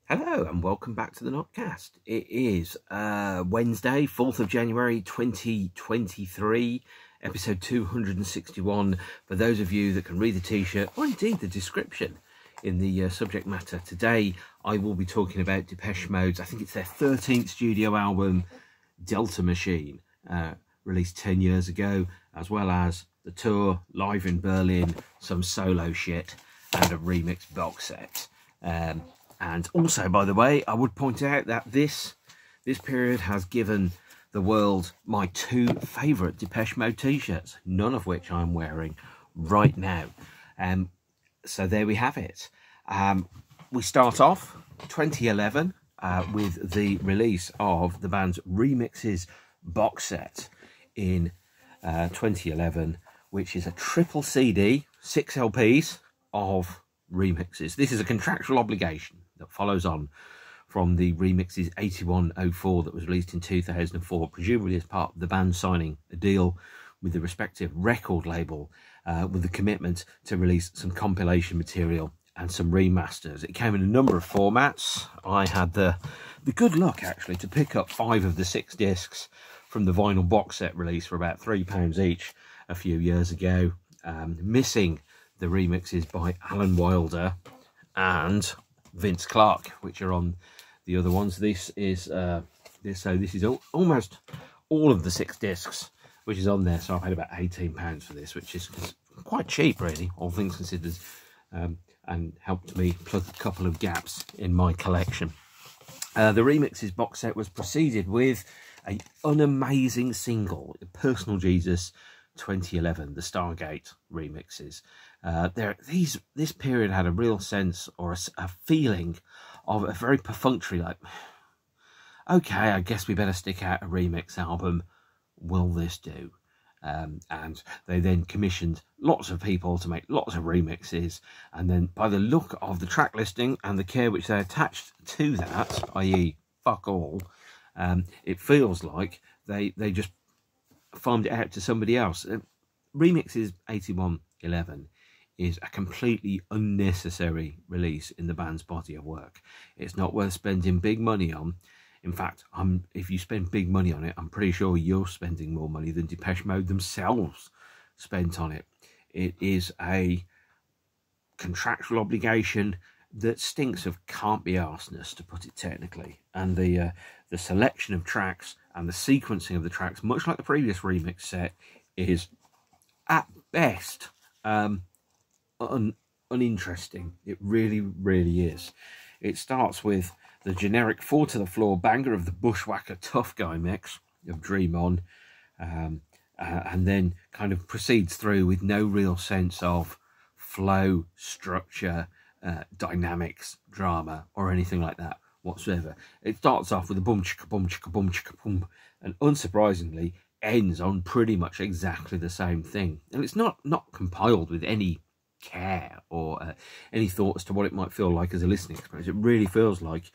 Hello and welcome back to the Notcast. It is Wednesday, 4th of January 2023, episode 261. For those of you that can read the t-shirt or indeed the description in the subject matter, today I will be talking about Depeche Mode's, I think it's their 13th studio album, Delta Machine, released 10 years ago, as well as the tour, live in Berlin, some solo shit and a remix box set. And also, by the way, I would point out that this period has given the world my two favourite Depeche Mode t-shirts, none of which I'm wearing right now. So there we have it. We start off 2011 with the release of the band's Remixes box set in 2011, which is a triple CD, 6 LPs of remixes. This is a contractual obligation that follows on from the Remixes 8104 that was released in 2004, presumably as part of the band signing a deal with the respective record label with the commitment to release some compilation material and some remasters. It came in a number of formats. I had the good luck actually to pick up 5 of the 6 discs from the vinyl box set release for about £3 each a few years ago, missing the remixes by Alan Wilder and Vince Clarke, which are on the other ones. This is almost all of the 6 discs which is on there, so I paid about £18 for this, which is quite cheap really, all things considered, and helped me plug a couple of gaps in my collection. The Remixes box set was preceded with an unamazing single, Personal Jesus 2011, the Stargate remixes. This period had a real sense or a feeling of a very perfunctory, like, okay, I guess we better stick out a remix album. Will this do? And they then commissioned lots of people to make lots of remixes, and then by the look of the track listing and the care which they attached to that, i.e. fuck all, it feels like they just farmed it out to somebody else. Remixes 8111 is a completely unnecessary release in the band's body of work. It's not worth spending big money on. In fact, if you spend big money on it, I'm pretty sure you're spending more money than Depeche Mode themselves spent on it. It is a contractual obligation that stinks of can't-be-arsedness, to put it technically. And the selection of tracks and the sequencing of the tracks, much like the previous remix set, is at best uninteresting. It really, really is. It starts with the generic 4 to the floor banger of the Bushwhacker Tough Guy mix of Dream On, and then kind of proceeds through with no real sense of flow, structure, dynamics, drama, or anything like that whatsoever. It starts off with a boom chicka boom chicka boom chicka boom, and unsurprisingly ends on pretty much exactly the same thing. And it's not compiled with any care or any thought as to what it might feel like as a listening experience. It really feels like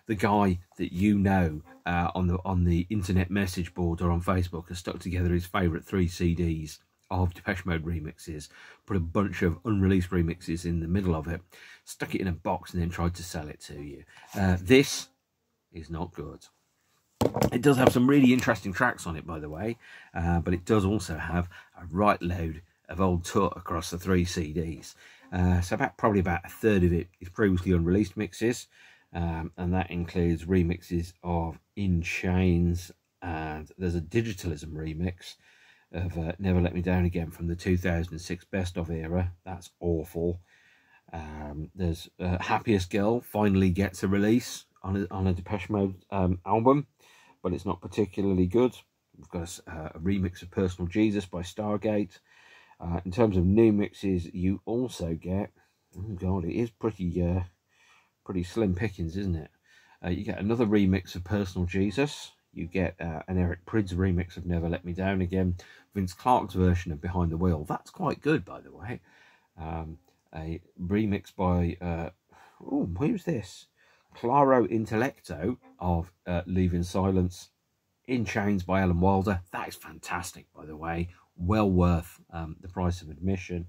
the guy that you know on the internet message board or on Facebook has stuck together his favourite 3 CDs of Depeche Mode remixes, put a bunch of unreleased remixes in the middle of it, stuck it in a box, and then tried to sell it to you. This is not good. It does have some really interesting tracks on it, by the way, but it does also have a right load of old tour across the 3 CDs. So probably about a third of it is previously unreleased mixes, and that includes remixes of In Chains, and there's a Digitalism remix of Never Let Me Down Again from the 2006 Best Of era. That's awful. There's Happiest Girl finally gets a release on a Depeche Mode album, but it's not particularly good. We've got a remix of Personal Jesus by Stargate. In terms of new mixes, you also get, oh god, it is pretty slim pickings, isn't it? You get another remix of Personal Jesus. You get an Eric Prydz remix of Never Let Me Down Again. Vince Clarke's version of Behind the Wheel. That's quite good, by the way. A remix by, who's this? Claro Intellecto of Leaving Silence. In Chains by Alan Wilder. That is fantastic, by the way. Well worth the price of admission.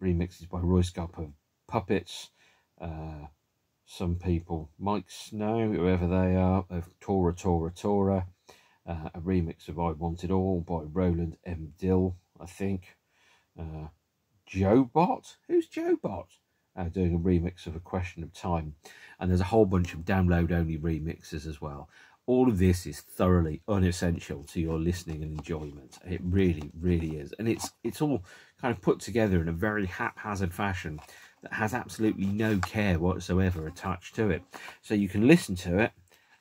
Remixes by Roy Scarpa of Puppets. some people might know, whoever they are, of Tora Tora Tora, a remix of I Want It All by Roland M. Dill, I think. Joe Bot? Who's Joe Bot? Doing a remix of A Question of Time. And there's a whole bunch of download-only remixes as well. All of this is thoroughly unessential to your listening and enjoyment. It really, really is. And it's all kind of put together in a very haphazard fashion that has absolutely no care whatsoever attached to it. So you can listen to it,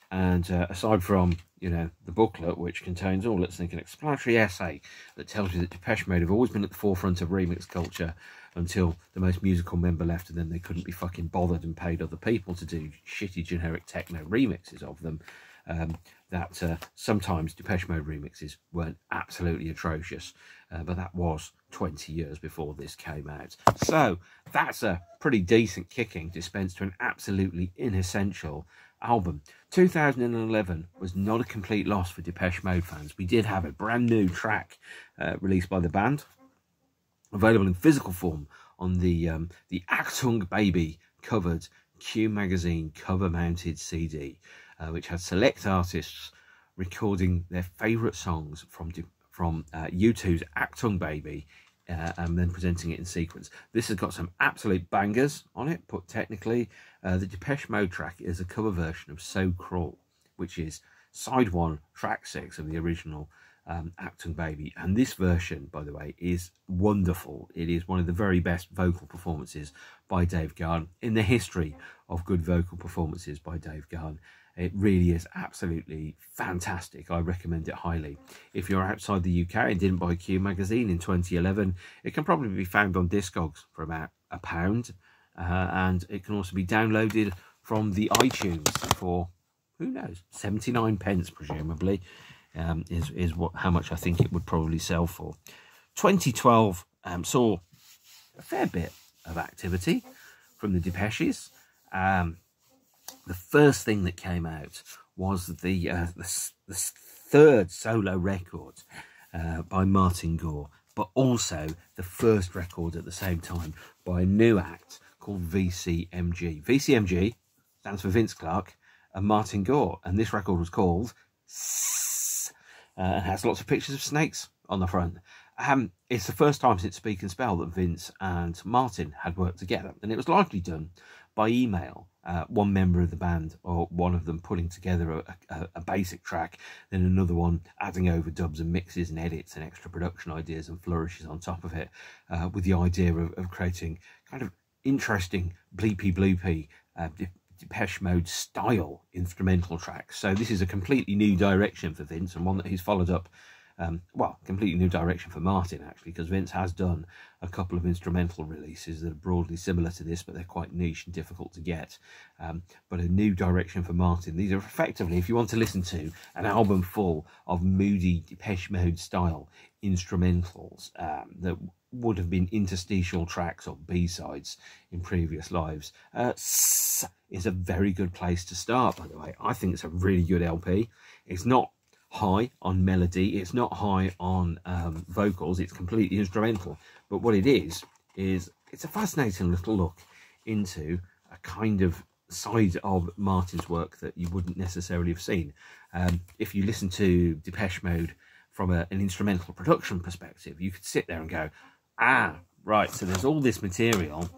and aside from, you know, the booklet, which contains all, let's think, an explanatory essay that tells you that Depeche Mode have always been at the forefront of remix culture until the most musical member left, and then they couldn't be fucking bothered and paid other people to do shitty generic techno remixes of them. That sometimes Depeche Mode remixes weren't absolutely atrocious, but that was 20 years before this came out. So that's a pretty decent kicking dispensed to an absolutely inessential album. 2011 was not a complete loss for Depeche Mode fans. We did have a brand new track released by the band, available in physical form on the Achtung Baby covered Q Magazine cover-mounted CD, which had select artists recording their favourite songs from U2's Achtung Baby, and then presenting it in sequence. This has got some absolute bangers on it, put technically. The Depeche Mode track is a cover version of So Cruel, which is side 1, track 6 of the original Achtung Baby. And this version, by the way, is wonderful. It is one of the very best vocal performances by Dave Gahan in the history of good vocal performances by Dave Gahan. It really is absolutely fantastic. I recommend it highly. If you're outside the UK and didn't buy Q Magazine in 2011, it can probably be found on Discogs for about £1, and it can also be downloaded from the iTunes for, who knows, 79 pence presumably, is how much I think it would probably sell for. 2012 saw a fair bit of activity from the Depeches. The first thing that came out was the third solo record by Martin Gore, but also the first record at the same time by a new act called VCMG. VCMG stands for Vince Clarke and Martin Gore, and this record was called Ssss, and has lots of pictures of snakes on the front. It's the first time since Speak and Spell that Vince and Martin had worked together, and it was largely done by email. One member of the band, or one of them, putting together a basic track, then another one adding overdubs and mixes and edits and extra production ideas and flourishes on top of it, with the idea of creating kind of interesting bleepy bloopy Depeche Mode style instrumental tracks. So this is a completely new direction for Vince, and one that he's followed up, well, completely new direction for Martin, actually, because Vince has done a couple of instrumental releases that are broadly similar to this, but they're quite niche and difficult to get. But a new direction for Martin. These are effectively, if you want to listen to an album full of moody Depeche Mode style instrumentals that would have been interstitial tracks or B-sides in previous lives, Ssss is a very good place to start, by the way. I think it's a really good LP. It's not high on melody, it's not high on vocals, it's completely instrumental, but what it is it's a fascinating little look into a kind of side of Martin's work that you wouldn't necessarily have seen. If you listen to Depeche Mode from an instrumental production perspective, you could sit there and go, ah, right, so there's all this material,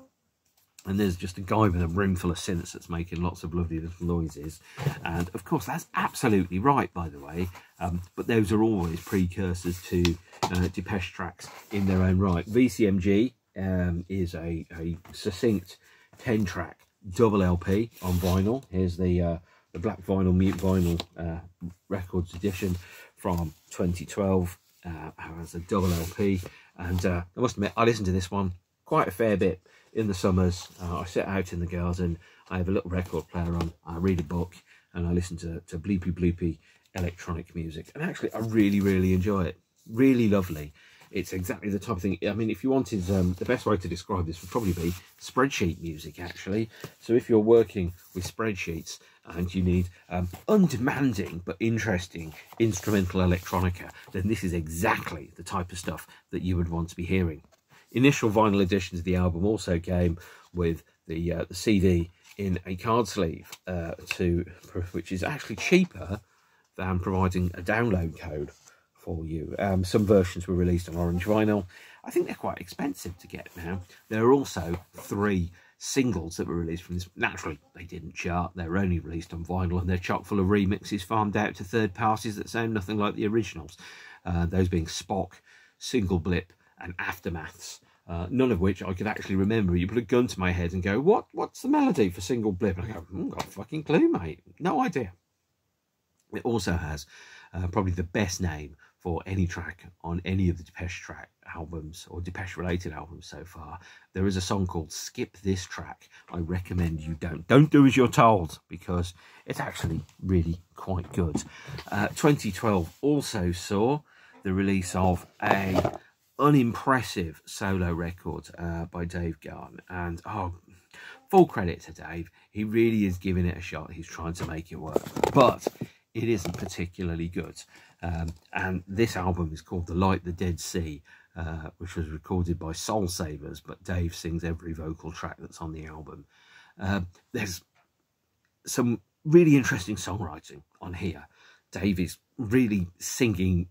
and there's just a guy with a room full of synths that's making lots of lovely little noises. And of course, that's absolutely right, by the way. But those are always precursors to Depeche tracks in their own right. VCMG is a succinct 10-track double LP on vinyl. Here's the black vinyl, mute vinyl records edition from 2012. As a double LP. And I must admit, I listened to this one quite a fair bit in the summers. I sit out in the garden, I have a little record player on, I read a book, and I listen to bleepy bloopy electronic music. And actually, I really, really enjoy it. Really lovely. It's exactly the type of thing, I mean, if you wanted, the best way to describe this would probably be spreadsheet music, actually. So if you're working with spreadsheets and you need undemanding but interesting instrumental electronica, then this is exactly the type of stuff that you would want to be hearing. Initial vinyl editions of the album also came with the CD in a card sleeve, which is actually cheaper than providing a download code for you. Some versions were released on orange vinyl. I think they're quite expensive to get now. There are also 3 singles that were released from this. Naturally, they didn't chart. They're only released on vinyl, and they're chock full of remixes farmed out to third parties that sound nothing like the originals. Those being Spock, Single Blip, and Aftermaths. None of which I could actually remember. You put a gun to my head and go, what's the melody for Single Blip? And I go, got a fucking clue, mate. No idea. It also has probably the best name for any track on any of the Depeche track albums or Depeche related albums so far. There is a song called Skip This Track. I recommend you don't do as you're told, because it's actually really quite good. 2012 also saw the release of a unimpressive solo record by Dave Gahan, and full credit to Dave. He really is giving it a shot. He's trying to make it work, but it isn't particularly good. And this album is called The Light, the Dead Sea, which was recorded by Soulsavers, but Dave sings every vocal track that's on the album. There's some really interesting songwriting on here. Dave is really singing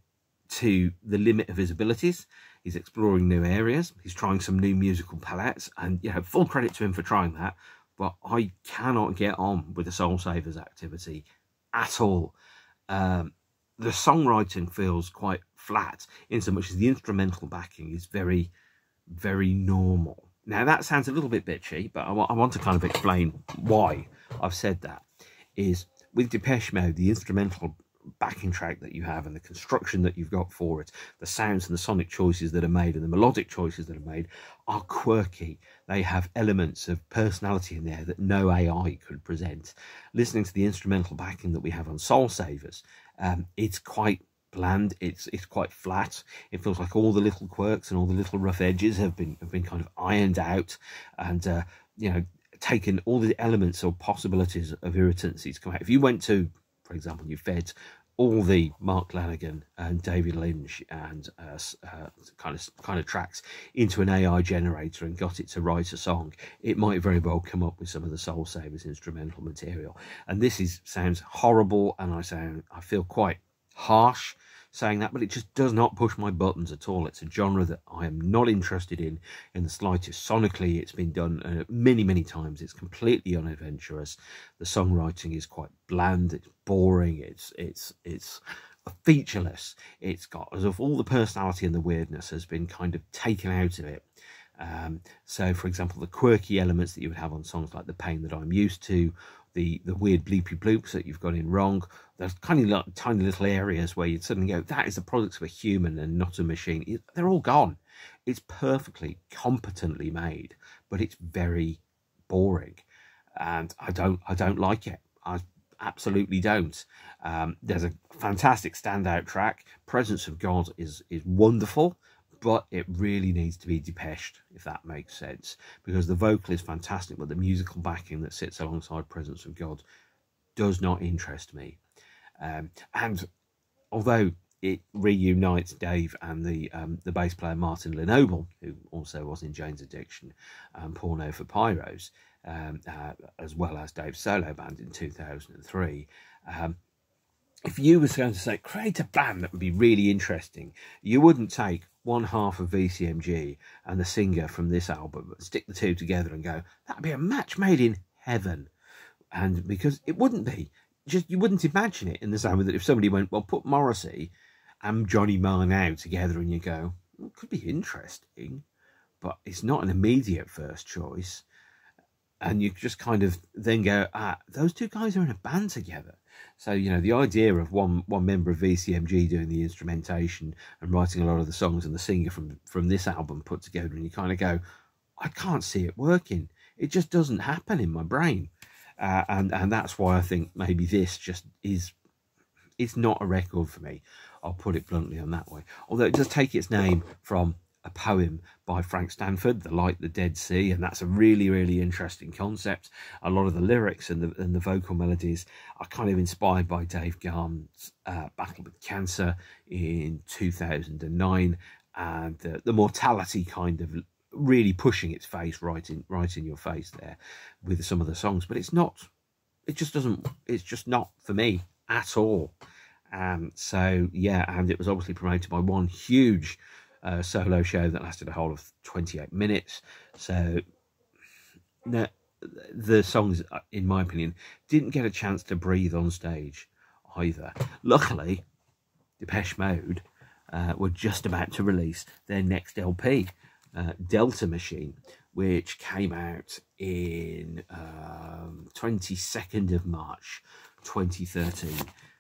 to the limit of his abilities. He's exploring new areas. He's trying some new musical palettes, and full credit to him for trying that. But I cannot get on with the Soulsavers activity at all. The songwriting feels quite flat, in so much as the instrumental backing is very, very normal. Now that sounds a little bit bitchy, but I want to kind of explain why I've said that. Is with Depeche Mode, the instrumental backing track that you have and the construction that you've got for it, the sounds and the sonic choices that are made and the melodic choices that are made are quirky. They have elements of personality in there that no AI could present. Listening to the instrumental backing that we have on Soulsavers, it's quite bland. It's quite flat. It feels like all the little quirks and all the little rough edges have been kind of ironed out, and taken all the elements or possibilities of irritancy to come out. If you went to, for example, you fed all the Mark Lanigan and David Lynch and kind of tracks into an AI generator and got it to write a song, it might very well come up with some of the Soulsavers instrumental material. And this sounds horrible, and I feel quite harsh saying that, but it just does not push my buttons at all. It's a genre that I am not interested in the slightest. Sonically, it's been done many times. It's completely unadventurous. The songwriting is quite bland. It's boring. It's featureless. It's got as if all the personality and the weirdness has been kind of taken out of it. So, for example, the quirky elements that you would have on songs like The Pain That I'm Used To, the weird bleepy bloops that you've got in Wrong, those tiny little areas where you'd suddenly go, that is the product of a human and not a machine. They're all gone. It's perfectly competently made, but it's very boring, and I don't like it. I absolutely don't. There's a fantastic standout track. Presence of God is wonderful, but it really needs to be Depeshed, if that makes sense, because the vocal is fantastic, but the musical backing that sits alongside Presence of God does not interest me. And although it reunites Dave and the bass player Martin Lenoble, who also was in Jane's Addiction and Porno for Pyros, as well as Dave's solo band in 2003, if you were going to say, create a band that would be really interesting, you wouldn't take one half of VCMG and the singer from this album, stick the two together and go, that'd be a match made in heaven. And because it wouldn't be. You wouldn't imagine it in the same way that if somebody went, well, put Morrissey and Johnny Marr now together, and you go, well, it could be interesting, but it's not an immediate first choice. And you just kind of then go, those two guys are in a band together. So, the idea of one member of VCMG doing the instrumentation and writing a lot of the songs and the singer from this album put together, and you kind of go, I can't see it working. It just doesn't happen in my brain. And that's why I think maybe this just it's not a record for me. I'll put it bluntly on that way. Although it does take its name from a poem by Frank Stanford, The Light, the Dead Sea, and that's a really, really interesting concept. A lot of the lyrics and the vocal melodies are kind of inspired by Dave Gahan's battle with cancer in 2009, and the mortality kind of really pushing its face right in your face there with some of the songs, but it's not. It just doesn't. It's just not for me at all. So yeah, and it was obviously promoted by one huge solo show that lasted a whole of 28 minutes. So no, the songs, in my opinion, didn't get a chance to breathe on stage either. Luckily, Depeche Mode were just about to release their next LP, Delta Machine, which came out in 22nd of March 2013.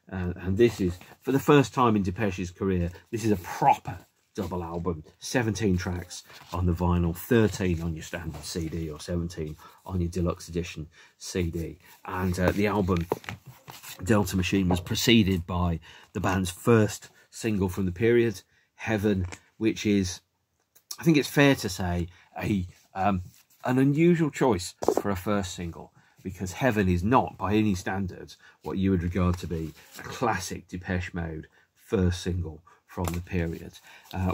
And this is, for the first time in Depeche's career, this is a proper double album. 17 tracks on the vinyl, 13 on your standard CD, or 17 on your deluxe edition CD. And the album Delta Machine was preceded by the band's first single from the period, Heaven, which is, I think it's fair to say, an unusual choice for a first single, because Heaven is not, by any standards, what you would regard to be a classic Depeche Mode first single from the period.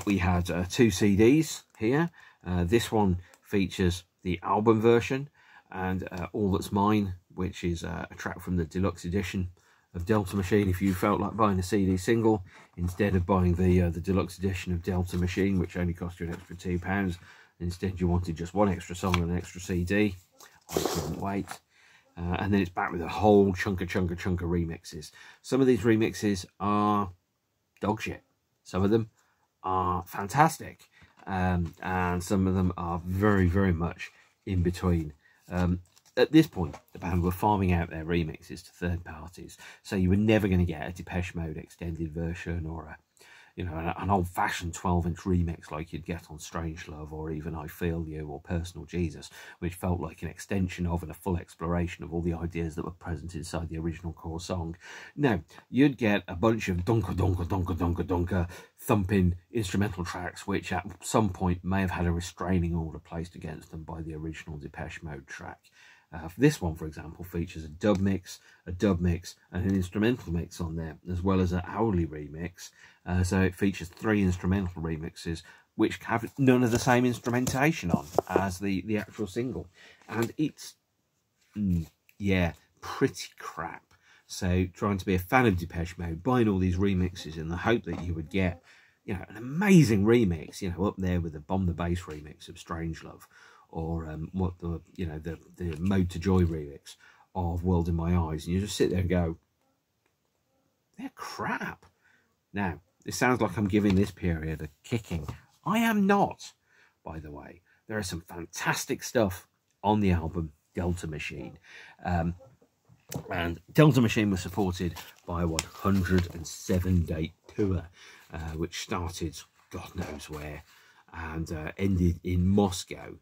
We had 2 CDs here. This one features the album version, and All That's Mine, which is a track from the deluxe edition of Delta Machine. If you felt like buying a CD single instead of buying the deluxe edition of Delta Machine, which only cost you an extra £2, instead you wanted just one extra song and an extra CD, I couldn't wait. And then it's back with a whole chunk of remixes. Some of these remixes are dog shit. Some of them are fantastic. And some of them are very, very much in between. At this point, the band were farming out their remixes to third parties, so you were never going to get a Depeche Mode extended version, or a, you know, an old-fashioned 12-inch remix like you'd get on Strangelove, or even I Feel You, or Personal Jesus, which felt like an extension of and a full exploration of all the ideas that were present inside the original core song. No, you'd get a bunch of donka thumping instrumental tracks, which at some point may have had a restraining order placed against them by the original Depeche Mode track. This one, for example, features a dub mix, and an instrumental mix on there, as well as an hourly remix. So it features 3 instrumental remixes, which have none of the same instrumentation on as the actual single. And it's, yeah, pretty crap. So trying to be a fan of Depeche Mode, buying all these remixes in the hope that you would get, you know, an amazing remix, you know, up there with the Bomb the Bass remix of Strangelove, or the Mode to Joy remix of World in My Eyes, and you just sit there and go, they're crap. Now, it sounds like I'm giving this period a kicking. I am not, by the way. There is some fantastic stuff on the album Delta Machine. And Delta Machine was supported by a 107-date tour, which started God knows where, and ended in Moscow.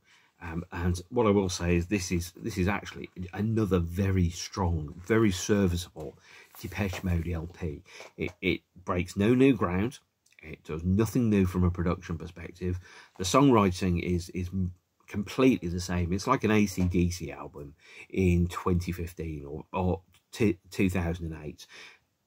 And what I will say is this is actually another very strong, very serviceable Depeche Mode LP. It breaks no new ground. It does nothing new from a production perspective. The songwriting is completely the same. It's like an AC/DC album in 2015 or 2008.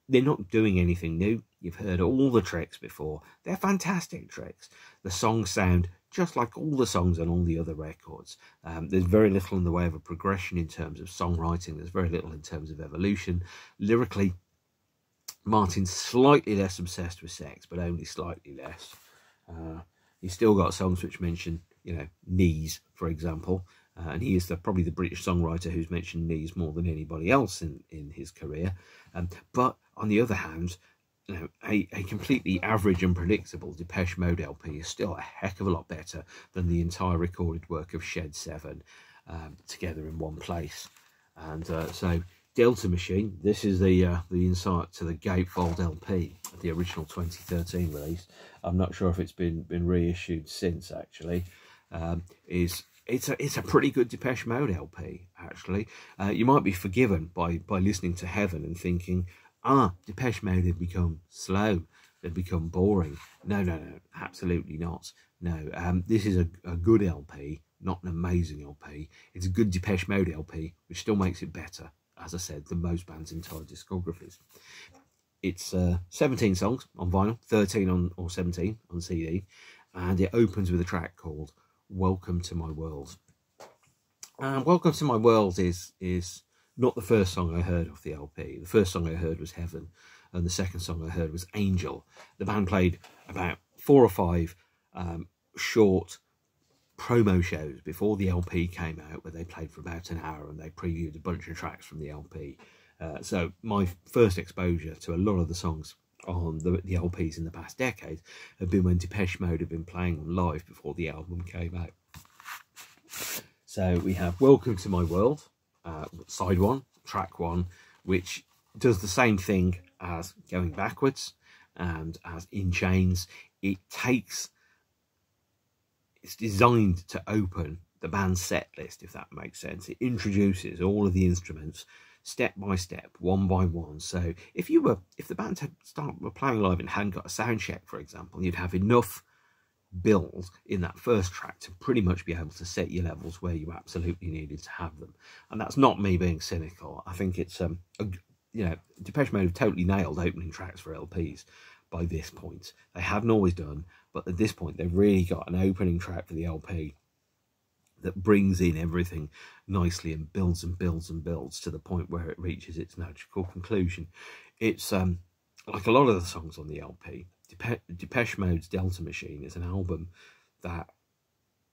They're not doing anything new. You've heard all the tricks before. They're fantastic tricks. The songs sound just like all the songs on all the other records. There's very little in the way of a progression in terms of songwriting. There's very little in terms of evolution. Lyrically, Martin's slightly less obsessed with sex, but only slightly less. He's still got songs which mention, you know, knees, for example. And he is probably the British songwriter who's mentioned knees more than anybody else in his career. But on the other hand, you know, a completely average and predictable Depeche Mode LP is still a heck of a lot better than the entire recorded work of Shed 7 together in one place. And so Delta Machine, this is the insight to the Gatefold LP, the original 2013 release. I'm not sure if it's been reissued since, actually. It's a pretty good Depeche Mode LP, actually. You might be forgiven by listening to Heaven and thinking, Depeche Mode had become slow, they'd become boring. No, absolutely not. No, this is a good LP, not an amazing LP. It's a good Depeche Mode LP, which still makes it better, as I said, than most bands' entire discographies. It's 17 songs on vinyl, 13 or 17 on CD, and it opens with a track called Welcome to My World. Welcome to My World is not the first song I heard off the LP. The first song I heard was Heaven, and the second song I heard was Angel. The band played about 4 or 5 short promo shows before the LP came out, where they played for about an hour and they previewed a bunch of tracks from the LP. So my first exposure to a lot of the songs on the LPs in the past decade had been when Depeche Mode had been playing them live before the album came out. So we have Welcome to My World, side 1, track 1, which does the same thing as Going Backwards and as In Chains. It's designed to open the band's set list, if that makes sense. It introduces all of the instruments step by step, one by one. So if the band were playing live and hadn't got a sound check, for example, you'd have enough build in that first track to pretty much be able to set your levels where you absolutely needed to have them. And that's not me being cynical. I think it's Depeche Mode have totally nailed opening tracks for LPs by this point. They hadn't always done, but at this point they've really got an opening track for the LP that brings in everything nicely and builds and builds and builds to the point where it reaches its magical conclusion. It's like a lot of the songs on the LP, Depeche Mode's Delta Machine is an album that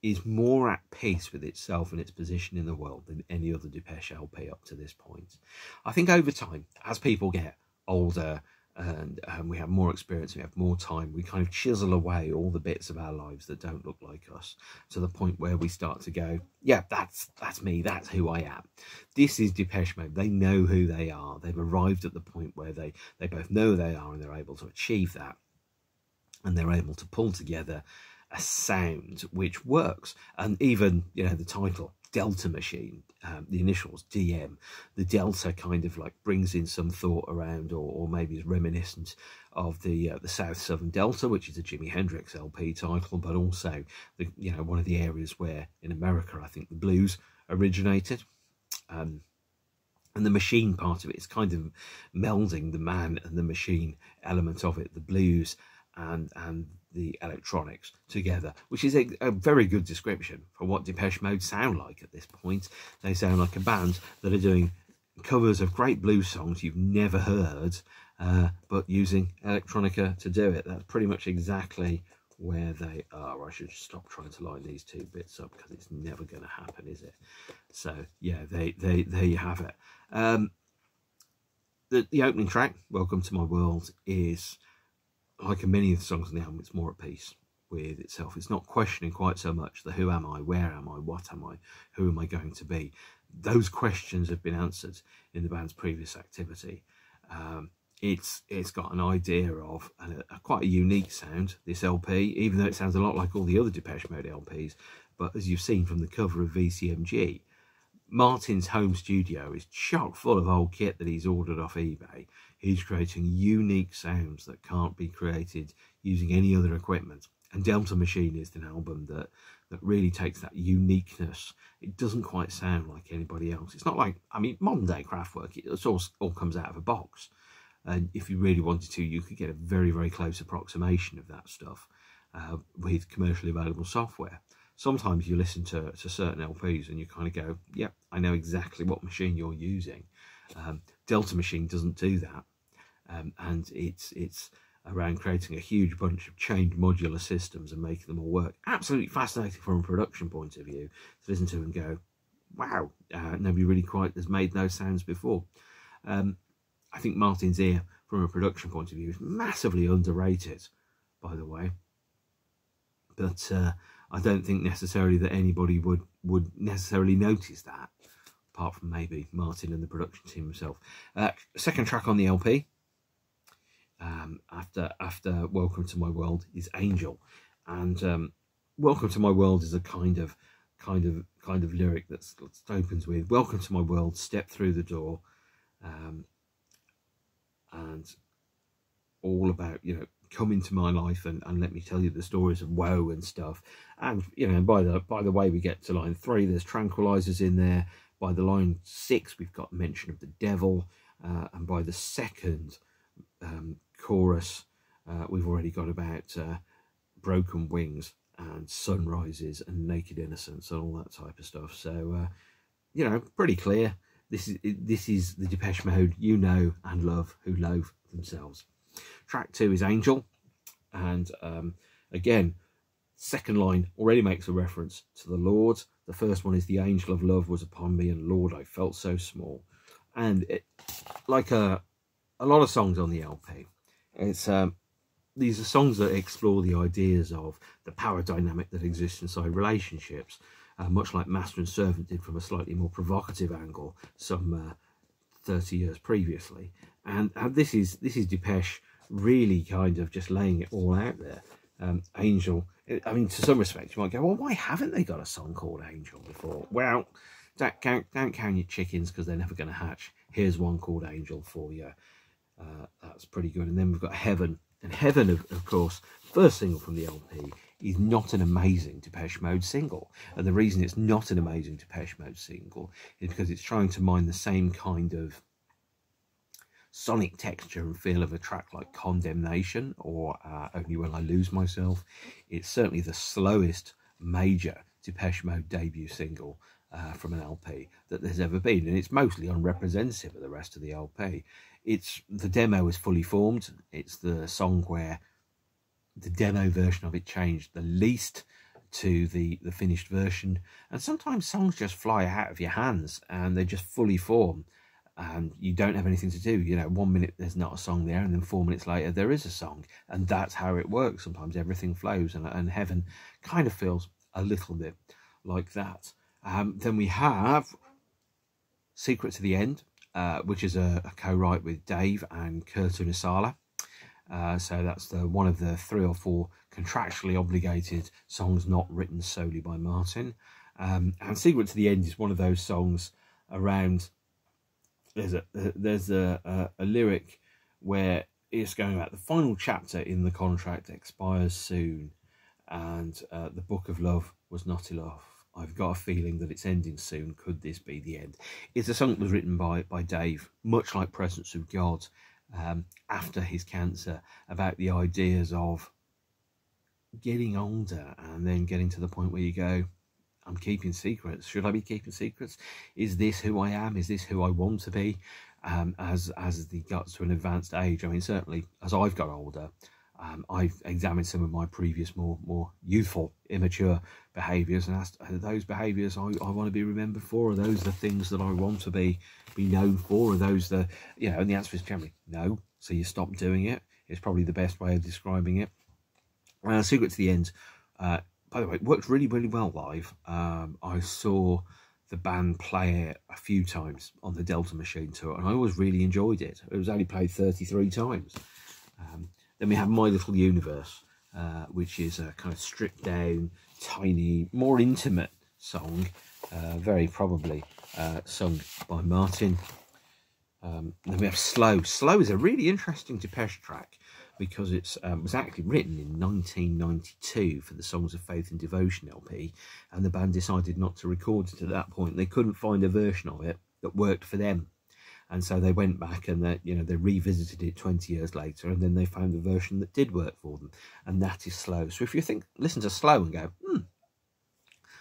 is more at peace with itself and its position in the world than any other Depeche LP up to this point. I think over time, as people get older and we have more experience, we have more time, we kind of chisel away all the bits of our lives that don't look like us, to the point where we start to go, yeah, that's me, that's who I am. This is Depeche Mode. They know who they are. They've arrived at the point where they both know who they are and they're able to achieve that, and they're able to pull together a sound which works. And even, the title Delta Machine, the initials DM, the Delta kind of like brings in some thought around, or maybe is reminiscent of the South Southern Delta, which is a Jimi Hendrix LP title, but also one of the areas where in America I think the blues originated. And the machine part of it is kind of melding the man and the machine element of it, the blues and the electronics together, which is a very good description for what Depeche Mode sound like at this point. They sound like a band that are doing covers of great blues songs you've never heard, but using electronica to do it. That's pretty much exactly where they are. I should stop trying to line these two bits up because it's never going to happen, is it? So yeah, there you have it. The opening track, Welcome to My World, is like many of the songs on the album, it's more at peace with itself. It's not questioning quite so much the who am I, where am I, what am I, who am I going to be. Those questions have been answered in the band's previous activity. It's got an idea of quite a unique sound, this LP, even though it sounds a lot like all the other Depeche Mode LPs. But as you've seen from the cover of VCMG, Martin's home studio is chock full of old kit that he's ordered off eBay. He's creating unique sounds that can't be created using any other equipment. And Delta Machine is an album that really takes that uniqueness. It doesn't quite sound like anybody else. It's not like, modern day Kraftwerk, it all comes out of a box. And if you really wanted to, you could get a very, very close approximation of that stuff with commercially available software. Sometimes you listen to certain LPs and you kind of go, yep, I know exactly what machine you're using. Delta Machine doesn't do that. And it's around creating a huge bunch of chained modular systems and making them all work. Absolutely fascinating from a production point of view to listen to and go, wow, nobody really quite has made those sounds before. I think Martin's ear, from a production point of view, is massively underrated, by the way. But I don't think necessarily that anybody would necessarily notice that, apart from maybe Martin and the production team himself. Second track on the LP, after Welcome to My World, is Angel, and Welcome to My World is a kind of lyric that opens with Welcome to my world, step through the door, and all about, come into my life and let me tell you the stories of woe and stuff. And by the way we get to line 3, there's tranquilizers in there. By the line 6, we've got mention of the devil, and by the second chorus, we've already got about broken wings and Sunrises and Naked Innocence and all that type of stuff. So, you know, pretty clear. This is the Depeche Mode you know and love, who loathe themselves. Track 2 is Angel, and again, second line already makes a reference to the Lord. The first one is the angel of love was upon me, and Lord, I felt so small. And it, like a lot of songs on the LP, it's these are songs that explore the ideas of the power dynamic that exists inside relationships, much like Master and Servant did from a slightly more provocative angle some 30 years previously. And this is Depeche really kind of just laying it all out there. Angel, I mean, to some respect, you might go, well, why haven't they got a song called Angel before? Well, don't count your chickens because they're never going to hatch. Here's one called Angel for you. That's pretty good. And then we've got Heaven. And Heaven, of course, first single from the LP, is not an amazing Depeche Mode single. And the reason it's not an amazing Depeche Mode single is because it's trying to mine the same kind of sonic texture and feel of a track like Condemnation or Only When I Lose Myself. It's certainly the slowest major Depeche Mode debut single from an LP that there's ever been, and it's mostly unrepresentative of the rest of the LP. The demo is fully formed. It's the song where the demo version of it changed the least to the finished version, and sometimes songs just fly out of your hands and they just fully form and you don't have anything to do. You know, 1 minute there's not a song there, and then 4 minutes later there is a song, and that's how it works. Sometimes everything flows, and Heaven kind of feels a little bit like that. Then we have Secret to the End, which is a co-write with Dave and Kurt Unisala. So that's one of the 3 or 4 contractually obligated songs not written solely by Martin. And Secret to the End is one of those songs around. There's a lyric where it's going about the final chapter in the contract expires soon, and the book of love was not enough. I've got a feeling that it's ending soon. Could this be the end? It's a song that was written by Dave, much like Presence of God, after his cancer, about the ideas of getting older and then getting to the point where you go, I'm keeping secrets. Should I be keeping secrets? Is this who I am? Is this who I want to be? As he got to an advanced age, I mean, certainly as I've got older, I've examined some of my previous more youthful, immature behaviours and asked, are those behaviours I want to be remembered for? Are those the things that I want to be known for? Are those the, you know, and the answer is generally no. So you stop doing it. It's probably the best way of describing it. Secret to the End, by the way, it worked really, really well live. I saw the band play it a few times on the Delta Machine tour, and I always really enjoyed it. It was only played 33 times. Then we have My Little Universe, which is a kind of stripped down, tiny, more intimate song, very probably sung by Martin. Then we have Slow. Slow is a really interesting Depeche track, because it was actually written in 1992 for the Songs of Faith and Devotion LP, and the band decided not to record it at that point. They couldn't find a version of it that worked for them, and so they went back and they revisited it 20 years later, and then they found a version that did work for them, and that is Slow. So if you listen to Slow and go,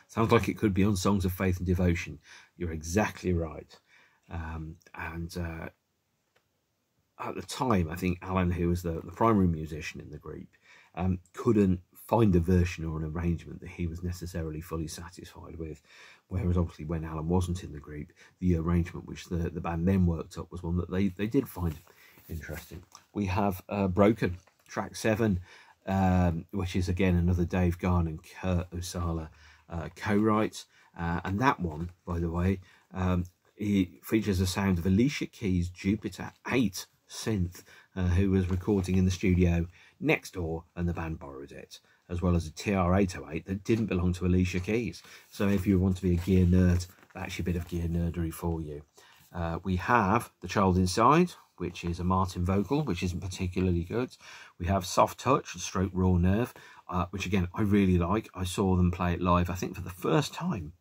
sounds like it could be on Songs of Faith and Devotion, you're exactly right. At the time, I think Alan, who was the primary musician in the group, couldn't find a version or an arrangement that he was necessarily fully satisfied with. Whereas obviously when Alan wasn't in the group, the arrangement which the band then worked up was one that they did find interesting. We have Broken, track 7, which is again another Dave Gahan and Kurt Unisala co-write. And that one, by the way, it features the sound of Alicia Keys' Jupiter 8 synth, who was recording in the studio next door, and the band borrowed it, as well as a TR-808 that didn't belong to Alicia Keys. So if you want to be a gear nerd, that's your bit of gear nerdery for you. We have The Child Inside, which is a Martin vocal, which isn't particularly good. We have Soft Touch, Stroke Raw Nerve, which again I really like. I saw them play it live, I think for the first time.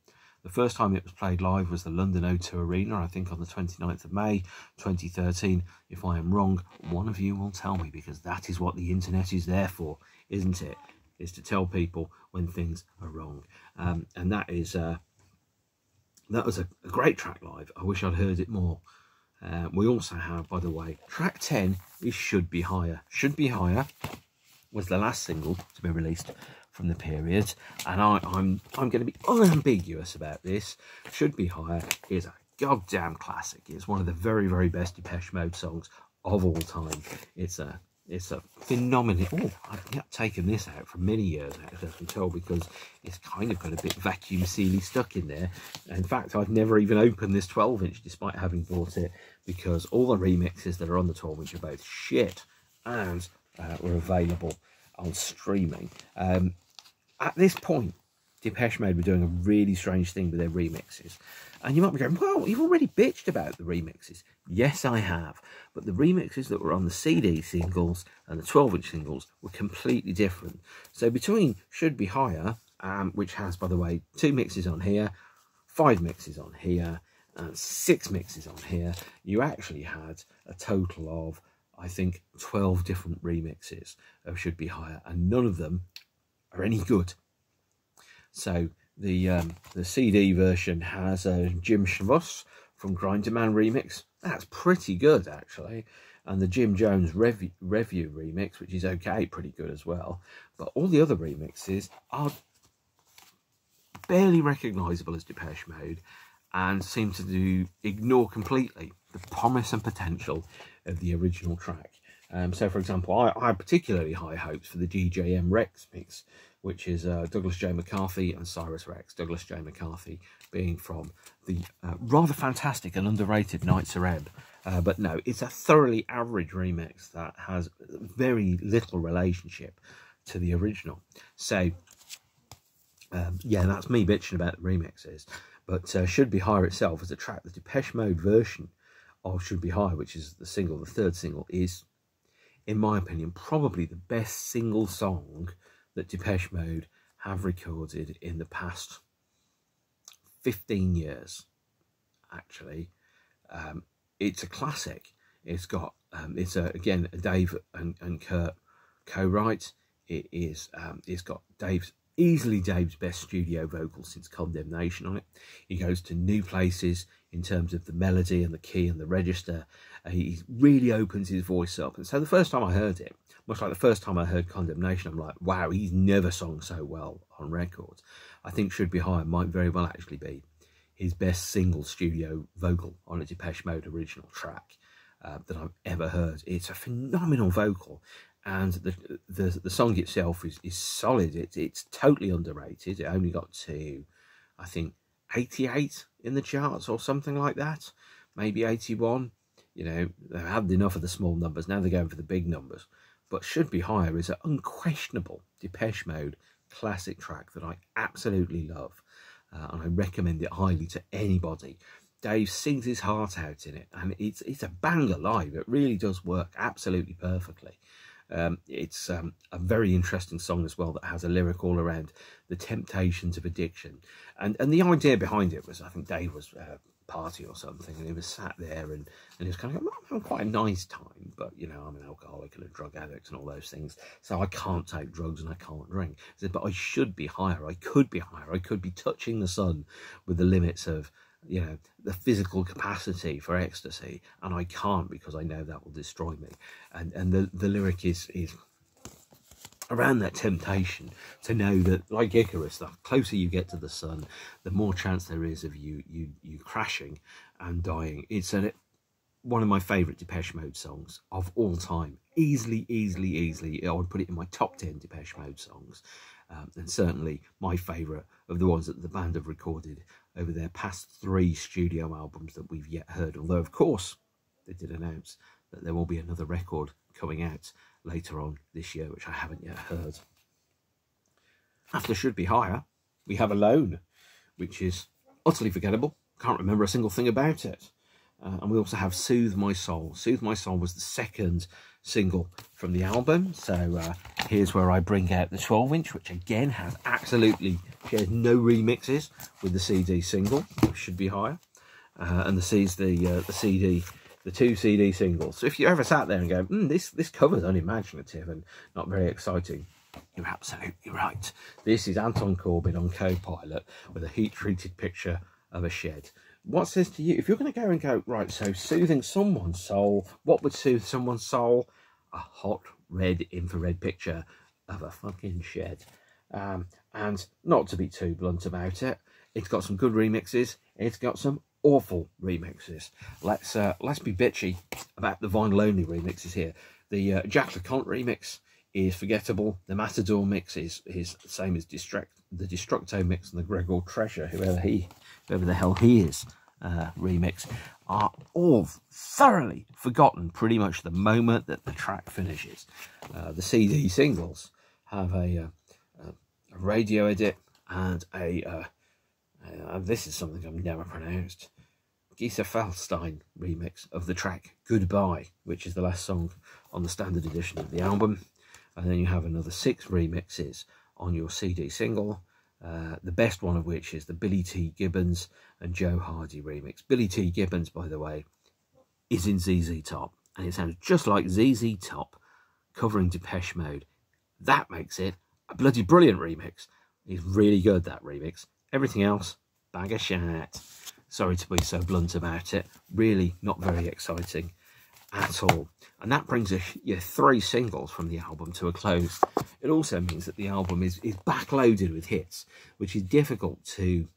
The first time it was played live was the London O2 Arena, I think on the 29th of May 2013. If I am wrong, one of you will tell me, because that is what the internet is there for, isn't it? is to tell people when things are wrong. And that is that was a great track live. I wish I'd heard it more. We also have, by the way, track 10 is Should Be Higher. Should Be Higher was the last single to be released from the period, and I'm going to be unambiguous about this. Should Be Higher is a goddamn classic. It's one of the very, very best Depeche Mode songs of all time. It's a phenomenal. Oh, I've taken this out for many years, as I can tell, because it's kind of got a bit vacuum sealy stuck in there. In fact, I've never even opened this 12-inch despite having bought it, because all the remixes that are on the 12-inch are both shit and were available on streaming. At this point, Depeche Mode were doing a really strange thing with their remixes. And you might be going, well, you've already bitched about the remixes. Yes, I have. But the remixes that were on the CD singles and the 12-inch singles were completely different. So between Should Be Higher, which has, by the way, 2 mixes on here, 5 mixes on here, and 6 mixes on here, you actually had a total of, I think, 12 different remixes of Should Be Higher, and none of them are any good. So the CD version has a Jim Schvoss from Grinder Man remix. That's pretty good, actually. And the Jim Jones review remix, which is okay, pretty good as well. But all the other remixes are barely recognisable as Depeche Mode and seem to ignore completely the promise and potential of the original track. So, for example, I have particularly high hopes for the DJM Rex mix, which is Douglas J. McCarthy and Cyrus Rex. Douglas J. McCarthy being from the rather fantastic and underrated Nights of Ebb. But no, it's a thoroughly average remix that has very little relationship to the original. So, yeah, that's me bitching about the remixes. But Should Be Higher itself as a track, the Depeche Mode version of Should Be Higher, which is the single, the third single, is, in my opinion, probably the best single song that Depeche Mode have recorded in the past 15 years, actually. It's a classic. It's got, again, a Dave and Kurt co-write. It's got easily Dave's best studio vocal since Condemnation on it. He goes to new places in terms of the melody and the key and the register. He really opens his voice up. And so the first time I heard it, much like the first time I heard Condemnation, I'm like, wow, he's never sung so well on records. I think Should Be Higher might very well actually be his best single studio vocal on a Depeche Mode original track that I've ever heard. It's a phenomenal vocal. And the song itself is solid. It's totally underrated. It only got to, I think, 88 in the charts or something like that. Maybe 81. You know, they've had enough of the small numbers. Now they're going for the big numbers. But Should Be Higher is an unquestionable Depeche Mode classic track that I absolutely love. And I recommend it highly to anybody. Dave sings his heart out in it. And it's a banger live. It really does work absolutely perfectly. It's a very interesting song as well that has a lyric all around the temptations of addiction. And the idea behind it was, I think Dave was at a party or something, and he was sat there and he was kind of going, I'm having quite a nice time, but, you know, I'm an alcoholic and a drug addict and all those things, so I can't take drugs and I can't drink. He said, but I should be higher. I could be higher. I could be touching the sun with the limits of, you know, the physical capacity for ecstasy, and I can't because I know that will destroy me. And the lyric is around that temptation to know that, like Icarus, the closer you get to the sun, the more chance there is of you crashing and dying. It's one of my favourite Depeche Mode songs of all time. Easily, I would put it in my top 10 Depeche Mode songs. And certainly my favourite of the ones that the band have recorded over their past 3 studio albums that we've yet heard. Although, of course, they did announce that there will be another record coming out later on this year, which I haven't yet heard. After Should Be Higher, we have Alone, which is utterly forgettable. Can't remember a single thing about it. And we also have Soothe My Soul. Soothe My Soul was the second single from the album. So here's where I bring out the 12-inch, which again shares no remixes with the CD single, which Should Be Higher. And the 2 CD singles. So if you ever sat there and go, this cover's unimaginative and not very exciting, You're absolutely right. This is Anton Corbijn on Copilot with a heat-treated picture of a shed. What says to you, if you're going to go, right, so soothing someone's soul, what would soothe someone's soul? A hot red infrared picture of a fucking shed. And not to be too blunt about it, it's got some good remixes, it's got some awful remixes. Let's be bitchy about the vinyl only remixes here. The Jack LeConte remix is forgettable. The Matador mix is the same as the Destructo mix, and the Gregor Treasure, whoever the hell he is, remix, are all thoroughly forgotten pretty much the moment that the track finishes. The CD singles have a radio edit and this is something I've never pronounced, Gisa Feldstein remix of the track Goodbye, which is the last song on the standard edition of the album. And then you have another 6 remixes on your CD single, the best one of which is the Billy T. Gibbons and Joe Hardy remix. Billy T. Gibbons, by the way, is in ZZ Top, and it sounds just like ZZ Top covering Depeche Mode. That makes it a bloody brilliant remix. It's really good, that remix. Everything else, bag of shit. Sorry to be so blunt about it. Really not very exciting at all. And that brings your 3 singles from the album to a close. It also means that the album is backloaded with hits, which is difficult to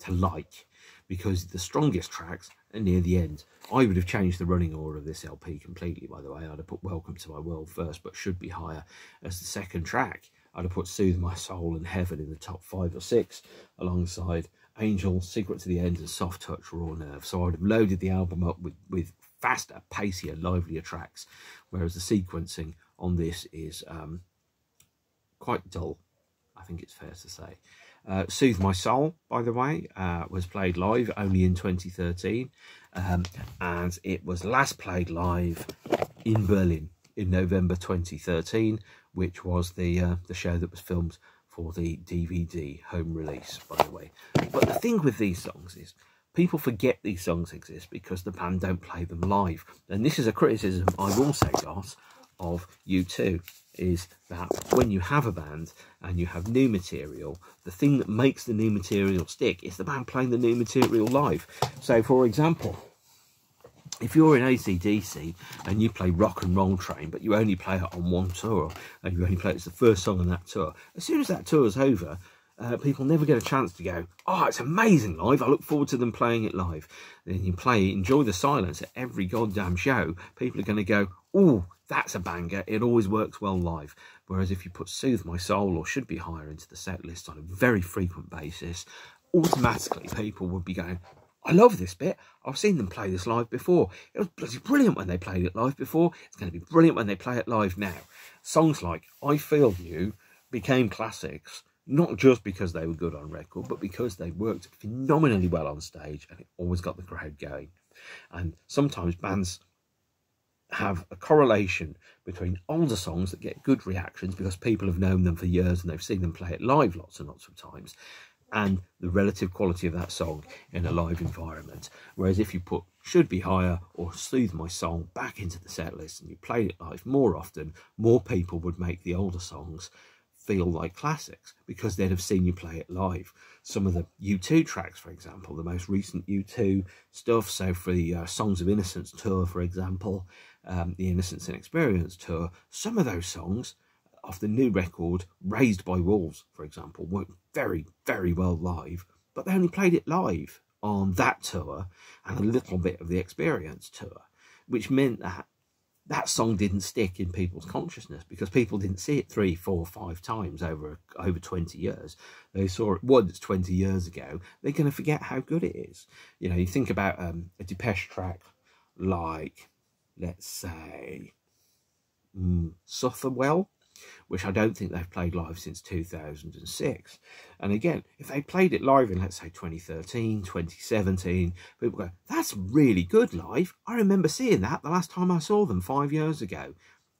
like, because the strongest tracks are near the end. I would have changed the running order of this LP completely, by the way. I'd have put Welcome to My World first, but Should Be Higher as the second track. I'd have put Soothe My Soul and Heaven in the top 5 or 6, alongside Angel, Secret to the End, and Soft Touch, Raw Nerve. So I would have loaded the album up with faster, pacier, livelier tracks, whereas the sequencing on this is quite dull, I think it's fair to say. Soothe My Soul, by the way, was played live only in 2013, and it was last played live in Berlin in November 2013, which was the show that was filmed for the DVD home release, by the way. But the thing with these songs is people forget these songs exist because the band don't play them live. And this is a criticism I've also got of U2, is that when you have a band and you have new material, the thing that makes the new material stick is the band playing the new material live. So, for example, if you're in AC/DC and you play Rock and Roll Train, but you only play it on one tour, and you only play it as the first song on that tour, as soon as that tour's over, people never get a chance to go, oh, it's amazing live, I look forward to them playing it live. Then you play Enjoy the Silence at every goddamn show, people are going to go, oh, that's a banger, it always works well live. Whereas if you put Soothe My Soul or Should Be Higher into the set list on a very frequent basis, automatically people would be going, I love this bit, I've seen them play this live before, it was bloody brilliant when they played it live before, it's going to be brilliant when they play it live now. Songs like I Feel You became classics, not just because they were good on record, but because they worked phenomenally well on stage and it always got the crowd going. And sometimes bands have a correlation between older songs that get good reactions because people have known them for years and they've seen them play it live lots and lots of times, and the relative quality of that song in a live environment. Whereas if you put Should Be Higher or Soothe My Soul back into the set list and you played it live more often, more people would make the older songs feel like classics because they'd have seen you play it live. Some of the U2 tracks, for example, the most recent U2 stuff, so for the Songs of Innocence tour, for example, the Innocence and Experience tour, some of those songs off the new record, Raised by Wolves, for example, worked very, very well live, but they only played it live on that tour and a little bit of the Experience tour, which meant that that song didn't stick in people's consciousness because people didn't see it 3, 4, 5 times over 20 years. They saw it once 20 years ago. They're going to forget how good it is. You know, you think about a Depeche track like, let's say, Suffer Well, which I don't think they've played live since 2006. And again, if they played it live in, let's say, 2013, 2017, people go, that's really good live. I remember seeing that the last time I saw them 5 years ago.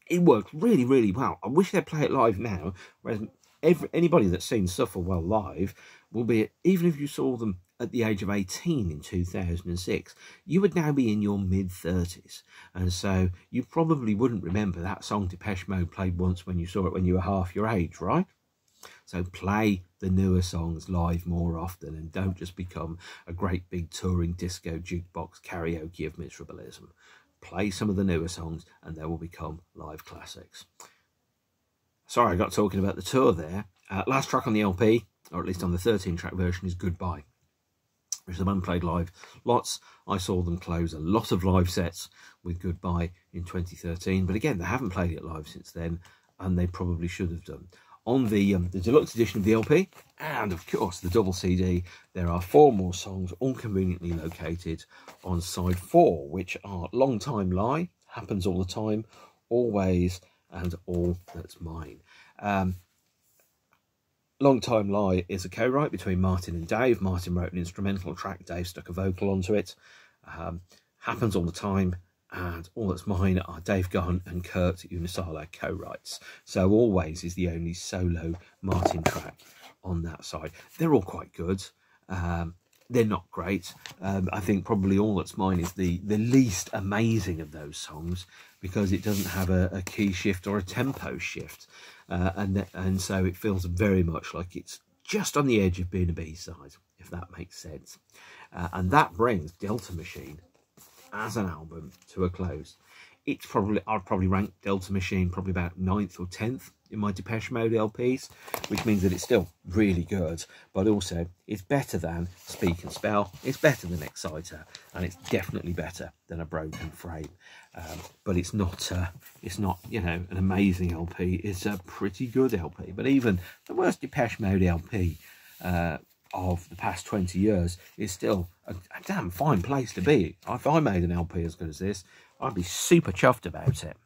It worked really, really well. I wish they'd play it live now. Whereas anybody that's seen Suffer Well live will be, even if you saw them at the age of 18 in 2006, you would now be in your mid-30s. And so you probably wouldn't remember that song Depeche Mode played once when you saw it when you were half your age, right? So play the newer songs live more often, and don't just become a great big touring disco jukebox karaoke of miserableism. Play some of the newer songs and they will become live classics. Sorry, I got talking about the tour there. Last track on the LP, or at least on the 13-track version, is Goodbye, which the band played live lots. I saw them close a lot of live sets with Goodbye in 2013, but again, they haven't played it live since then, and they probably should have done. On the deluxe edition of the LP, and of course the double CD, there are 4 more songs, all conveniently located on side 4, which are Long Time Lie, Happens All the Time, Always, and All That's Mine. Long Time Lie is a co-write between Martin and Dave. Martin wrote an instrumental track, Dave stuck a vocal onto it. Happens All the Time and All That's Mine are Dave Gahan and Kurt Unisala co-writes. So Always is the only solo Martin track on that side. They're all quite good. They're not great. I think probably All That's Mine is the least amazing of those songs, because it doesn't have a key shift or a tempo shift. And so it feels very much like it's just on the edge of being a B-side, if that makes sense. And that brings Delta Machine as an album to a close. It's probably, I'd probably rank Delta Machine probably about 9th or 10th in my Depeche Mode LPs, which means that it's still really good, but also it's better than Speak and Spell, it's better than Exciter, and it's definitely better than A Broken Frame. But it's not, you know, an amazing LP. It's a pretty good LP. But even the worst Depeche Mode LP of the past 20 years is still a damn fine place to be. If I made an LP as good as this, I'd be super chuffed about it.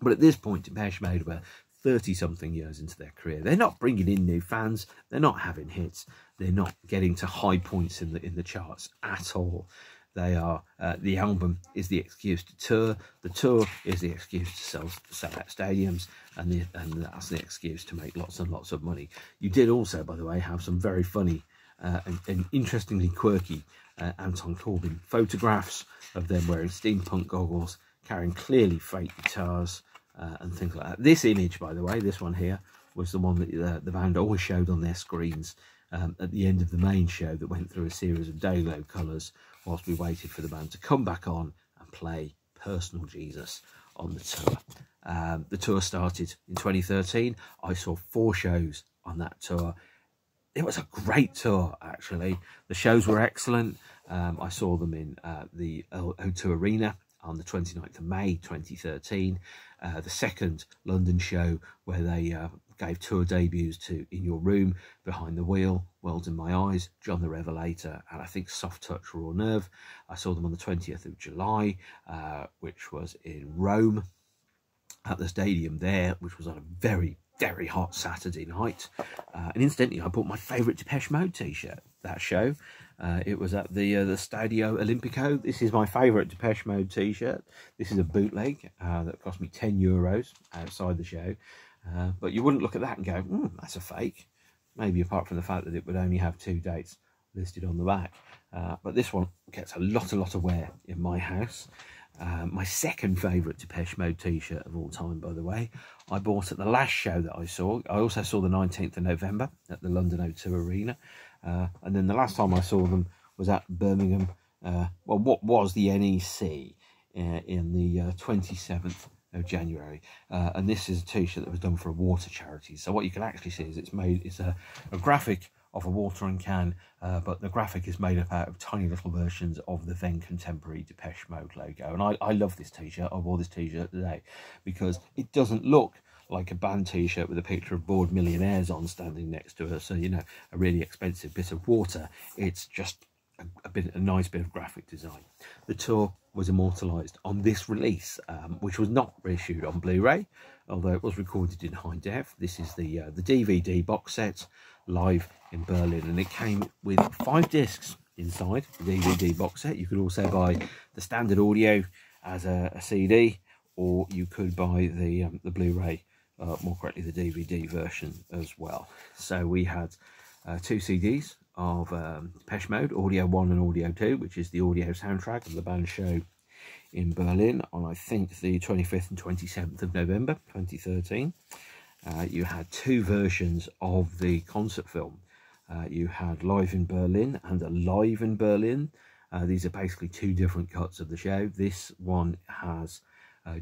But at this point, Depeche Mode were 30-something years into their career. They're not bringing in new fans. They're not having hits. They're not getting to high points in the charts at all. They are, the album is the excuse to tour. The tour is the excuse to sell out stadiums, and that's the excuse to make lots and lots of money. You did also, by the way, have some very funny and interestingly quirky Anton Corbijn photographs of them wearing steampunk goggles, carrying clearly fake guitars and things like that. This image, by the way, this one here, was the one that the band always showed on their screens at the end of the main show, that went through a series of day-glow colours whilst we waited for the band to come back on and play Personal Jesus on the tour. The tour started in 2013. I saw 4 shows on that tour. It was a great tour, actually. The shows were excellent. I saw them in the O2 Arena on the 29th of May 2013. The second London show, where they gave tour debuts to In Your Room, Behind the Wheel, Worlds in My Eyes, John the Revelator, and I think Soft Touch, Raw Nerve. I saw them on the 20th of July, which was in Rome, at the stadium there, which was on a very, very hot Saturday night. And incidentally, I bought my favourite Depeche Mode t-shirt that show. It was at the Stadio Olimpico. This is my favourite Depeche Mode t-shirt. This is a bootleg that cost me €10 outside the show. But you wouldn't look at that and go, that's a fake. Maybe apart from the fact that it would only have 2 dates listed on the back. But this one gets a lot of wear in my house. My second favourite Depeche Mode t-shirt of all time, by the way, I bought at the last show that I saw. I also saw the 19th of November at the London O2 Arena. And then the last time I saw them was at Birmingham, well, what was the NEC, in the 27th of January. And this is a t-shirt that was done for a water charity. So what you can actually see is it's a graphic of a watering can, but the graphic is made up out of tiny little versions of the then contemporary Depeche Mode logo. And I love this t-shirt. I wore this t-shirt today because it doesn't look like a band t-shirt with a picture of bored millionaires on standing next to her, so you know, a really expensive bit of water. It's just a nice bit of graphic design. The tour was immortalised on this release, which was not reissued on Blu-ray, although it was recorded in high def. This is the DVD box set, live in Berlin, and it came with 5 discs inside the DVD box set. You could also buy the standard audio as a CD, or you could buy the Blu-ray, more correctly the DVD version as well. So we had 2 CDs of Depeche Mode, Audio 1 and Audio 2, which is the audio soundtrack of the band's show in Berlin on, I think, the 25th and 27th of November 2013. You had two versions of the concert film. You had Live in Berlin and Alive in Berlin. These are basically two different cuts of the show. This one has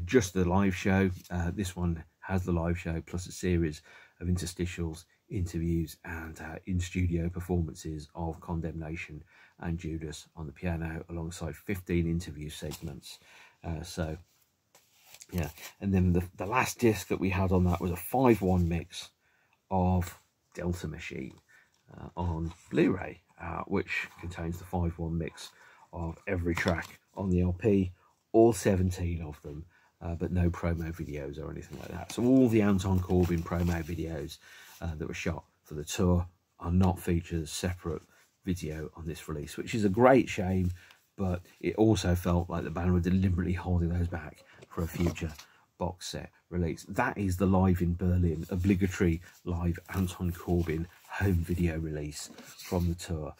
just the live show. This one has the live show plus a series of interstitials, interviews, and in-studio performances of Condemnation and Judas on the piano, alongside 15 interview segments. So, yeah. And then the last disc that we had on that was a 5-1 mix of Delta Machine on Blu-ray, which contains the 5-1 mix of every track on the LP, all 17 of them, but no promo videos or anything like that. So all the Anton Corbijn promo videos that were shot for the tour are not featured as separate video on this release, which is a great shame, but it also felt like the band were deliberately holding those back for a future box set release. That is the Live in Berlin, obligatory live Anton Corbijn home video release from the tour.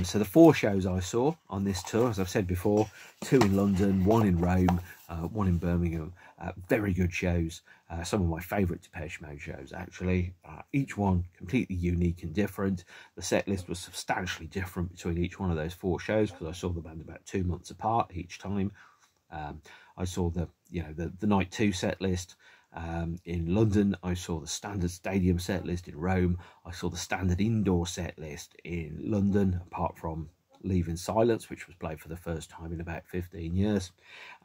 So the 4 shows I saw on this tour, as I've said before, 2 in London, 1 in Rome, 1 in Birmingham. Very good shows. Some of my favourite Depeche Mode shows, actually. Each one completely unique and different. The set list was substantially different between each one of those 4 shows, because I saw the band about 2 months apart each time. I saw the night 2 set list in London. I saw the standard stadium set list in Rome. I saw the standard indoor set list in London, apart from Leave in Silence, which was played for the first time in about 15 years.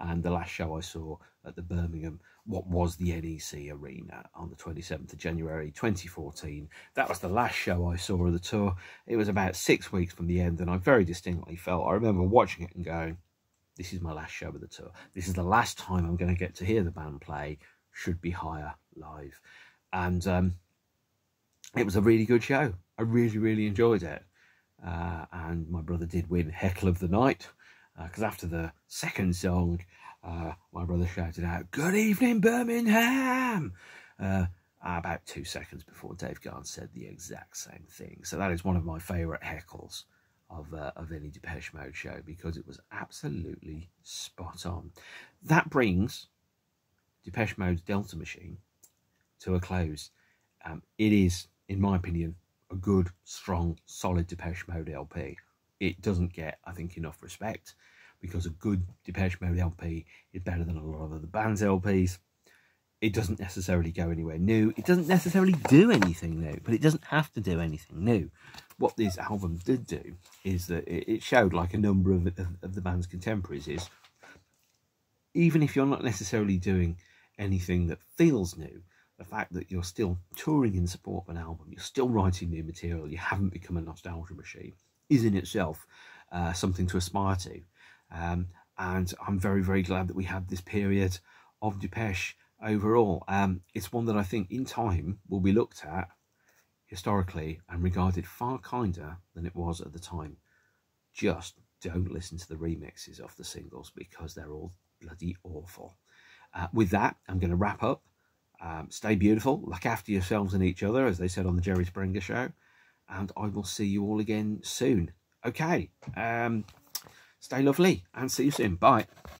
And the last show I saw at the Birmingham, what was the NEC Arena, on the 27th of January 2014. That was the last show I saw of the tour. It was about 6 weeks from the end, and I very distinctly felt, I remember watching it and going, this is my last show of the tour. This is the last time I'm going to get to hear the band play Should Be Higher live. And it was a really good show. I really, really enjoyed it. And my brother did win Heckle of the Night, because after the second song, my brother shouted out, "Good evening, Birmingham!" About 2 seconds before Dave Gahan said the exact same thing. So that is one of my favourite heckles of any Depeche Mode show, because it was absolutely spot on. That brings Depeche Mode's Delta Machine to a close. It is, in my opinion, a good, strong, solid Depeche Mode LP. It doesn't get, I think, enough respect, because a good Depeche Mode LP is better than a lot of other bands' LPs. It doesn't necessarily go anywhere new. It doesn't necessarily do anything new, but it doesn't have to do anything new. What this album did do is that it showed, like a number of the band's contemporaries, is even if you're not necessarily doing anything that feels new, the fact that you're still touring in support of an album, you're still writing new material, you haven't become a nostalgia machine, is in itself something to aspire to. And I'm very, very glad that we had this period of Depeche overall. It's one that I think in time will be looked at historically and regarded far kinder than it was at the time. Just don't listen to the remixes of the singles, because they're all bloody awful. With that, I'm going to wrap up. Stay beautiful, look after yourselves and each other, as they said on the Jerry Springer show, and I will see you all again soon. Okay, stay lovely and see you soon. Bye.